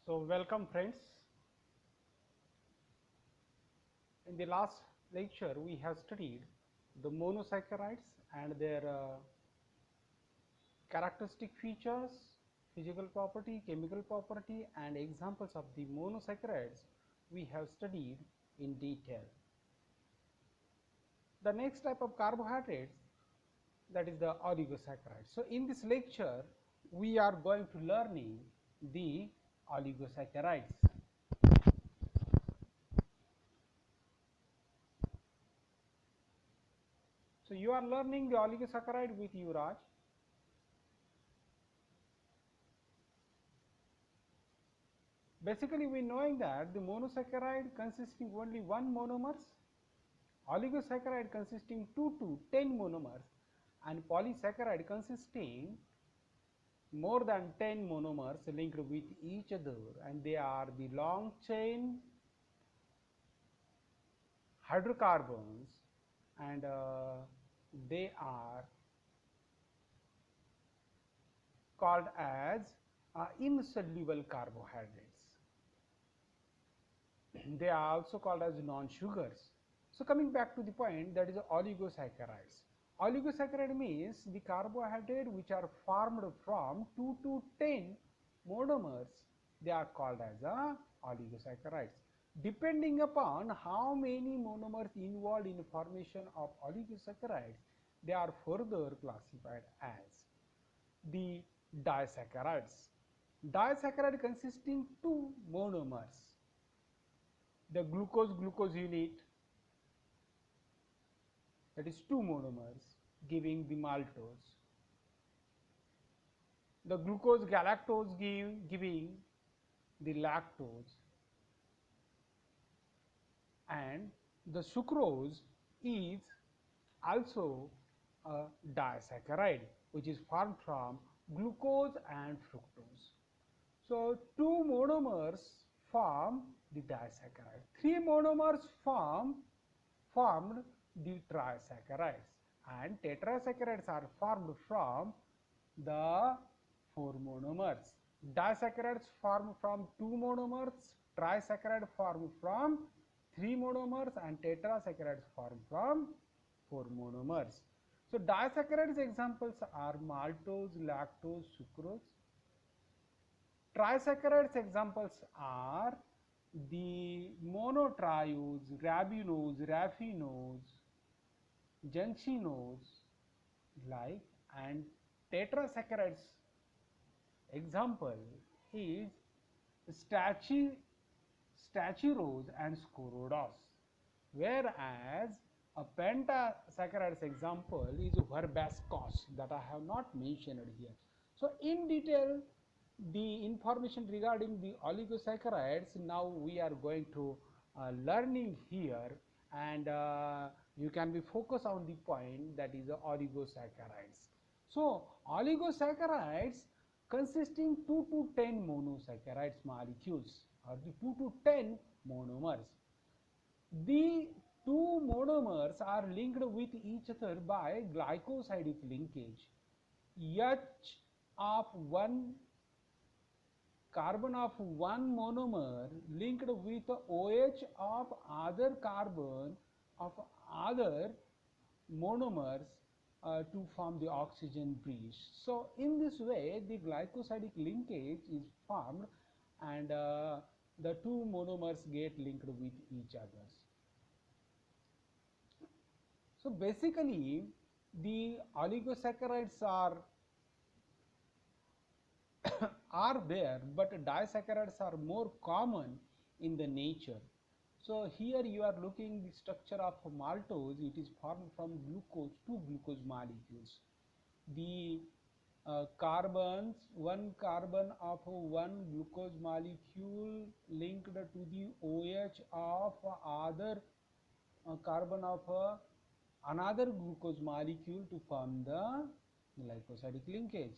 So welcome friends. In the last lecture we have studied the monosaccharides and their characteristic features, physical property, chemical property and examples of the monosaccharides we have studied in detail. The next type of carbohydrates, that is the oligosaccharides. So in this lecture we are going to learning the oligosaccharides. So you are learning the oligosaccharide with Yuvraj. Basically we knowing that the monosaccharide consisting only one monomers, oligosaccharide consisting 2 to 10 monomers and polysaccharide consisting more than 10 monomers linked with each other, and they are the long chain hydrocarbons and they are called as insoluble carbohydrates. They are also called as non-sugars. So coming back to the point, that is oligosaccharides. Oligosaccharide means the carbohydrate which are formed from 2 to 10 monomers. They are called as oligosaccharides. Depending upon how many monomers involved in formation of oligosaccharides, they are further classified as the disaccharides. Disaccharide consisting 2 monomers, the glucose unit, that is 2 monomers giving the maltose, the glucose galactose giving the lactose, and the sucrose is also a disaccharide which is formed from glucose and fructose. So 2 monomers form the disaccharide, 3 monomers formed the trisaccharides, and tetrasaccharides are formed from the 4 monomers. Disaccharides form from 2 monomers, trisaccharide form from 3 monomers and tetrasaccharides form from 4 monomers. So disaccharides examples are maltose, lactose, sucrose. Trisaccharides examples are the monotriose, ribulose, raffinose, junctionose, like, and tetrasaccharides example is stachyrose and scorodose, whereas a pentasaccharides example is verbascose that I have not mentioned here. So in detail the information regarding the oligosaccharides now we are going to learning here, and you can be focused on the point, that is the oligosaccharides. So oligosaccharides consisting 2 to 10 monosaccharides molecules or the 2 to 10 monomers. The 2 monomers are linked with each other by glycosidic linkage. H of one carbon of one monomer linked with OH of other carbon of other monomers to form the oxygen bridge. So in this way the glycosidic linkage is formed, and the 2 monomers get linked with each other. So basically the oligosaccharides are there, but disaccharides are more common in the nature. So here you are looking the structure of maltose. It is formed from glucose, 2 glucose molecules. The carbons, one carbon of one glucose molecule linked to the OH of other carbon of another glucose molecule to form the glycosidic linkage.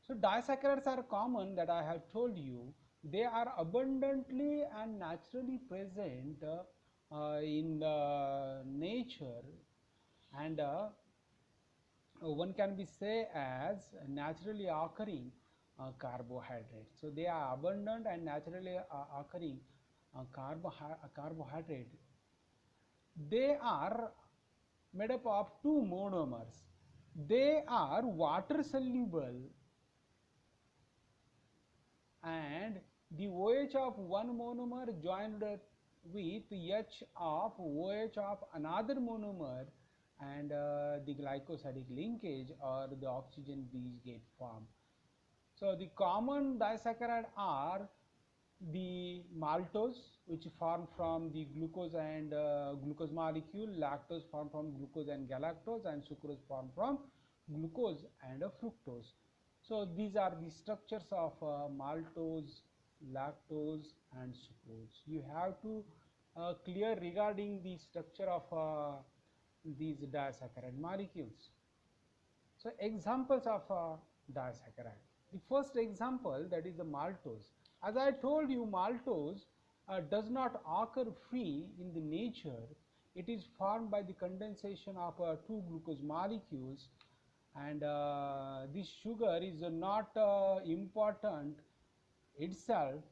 So disaccharides are common, that I have told you. They are abundantly and naturally present in nature, and one can be say as naturally occurring carbohydrates. So they are abundant and naturally occurring carbohydrate. They are made up of two monomers. They are water soluble, and the OH of one monomer joined with H of OH of another monomer, and the glycosidic linkage or the oxygen bridge get formed. So the common disaccharide are the maltose, which form from the glucose and glucose molecule, lactose form from glucose and galactose, and sucrose form from glucose and fructose. So these are the structures of maltose, lactose and sucrose. You have to clear regarding the structure of these disaccharide molecules. So examples of disaccharide. The first example, that is the maltose. As I told you, maltose does not occur free in the nature. It is formed by the condensation of two glucose molecules, and this sugar is not important itself,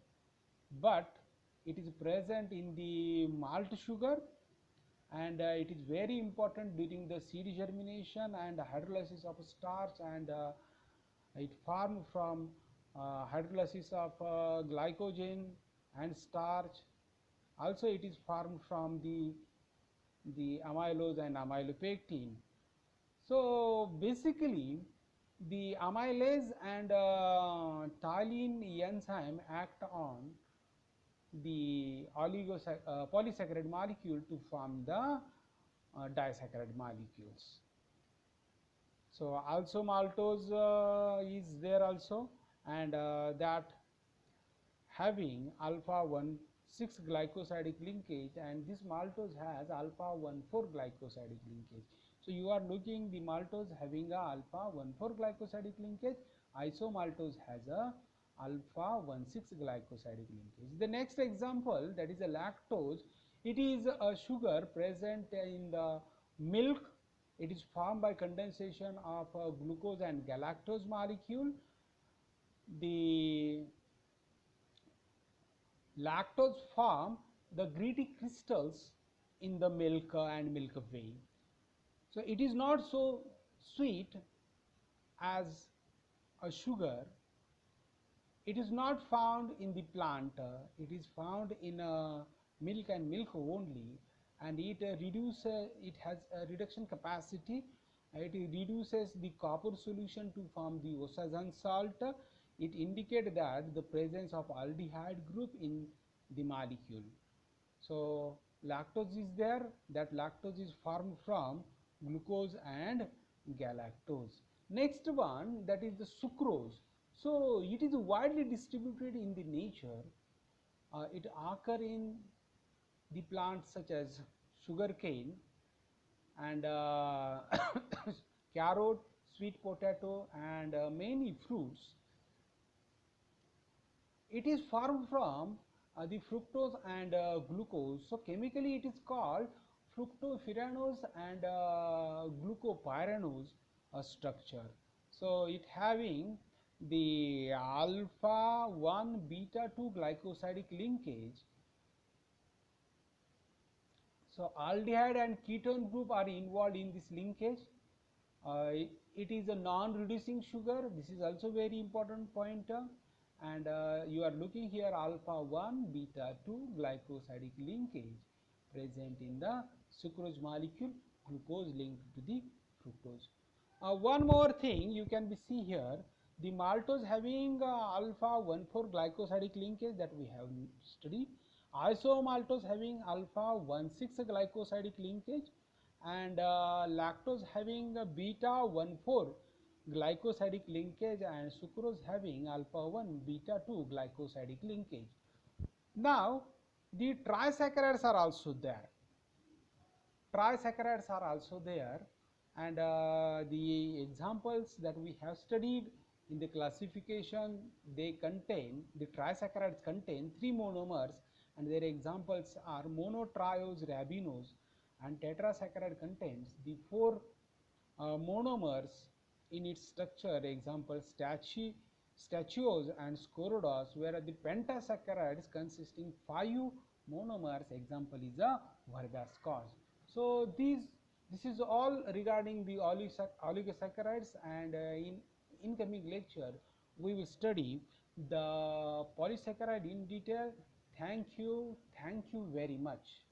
but it is present in the malt sugar, and it is very important during the seed germination and hydrolysis of starch, and it formed from hydrolysis of glycogen and starch. Also it is formed from the amylose and amylopectin. So basically the amylase and ptyalin enzyme act on the polysaccharide molecule to form the disaccharide molecules. So also maltose is there also, and that having alpha 1 6 glycosidic linkage, and this maltose has alpha 1 4 glycosidic linkage. So you are looking the maltose having a alpha 1 4 glycosidic linkage, isomaltose has a alpha 1 6 glycosidic linkage. The next example, that is a lactose. It is a sugar present in the milk. It is formed by condensation of glucose and galactose molecule. The lactose form the gritty crystals in the milk and milk whey. So it is not so sweet as a sugar. It is not found in the plant. It is found in milk and milk only, and it it has a reduction capacity. It reduces the copper solution to form the oxazan salt. It indicates that the presence of aldehyde group in the molecule. So lactose is there. That lactose is formed from glucose and galactose. Next one, that is the sucrose. So it is widely distributed in the nature. It occurs in the plants such as sugarcane and carrot, sweet potato, and many fruits. It is formed from the fructose and glucose. So chemically it is called fructopyranose and glucopyranose structure. So it having the alpha 1 beta 2 glycosidic linkage. So aldehyde and ketone group are involved in this linkage. It is a non-reducing sugar. This is also very important pointer. And you are looking here alpha 1 beta 2 glycosidic linkage present in the sucrose molecule, glucose linked to the fructose. One more thing you can be see here, the maltose having alpha 1 4 glycosidic linkage that we have studied, isomaltose having alpha 1 6 glycosidic linkage, and lactose having beta 1 4 glycosidic linkage, and sucrose having alpha 1 beta 2 glycosidic linkage. Now the trisaccharides are also there. Trisaccharides are also there, and the examples that we have studied in the classification, they contain, the trisaccharides contain 3 monomers, and their examples are monotriose ribinose, and tetrasaccharide contains the 4 monomers in its structure, example stachy, stachys and scorodos, where the pentasaccharides consisting 5 monomers, example is a verbascose. So this is all regarding the oligosaccharides, and in incoming lecture we will study the polysaccharide in detail. Thank you very much.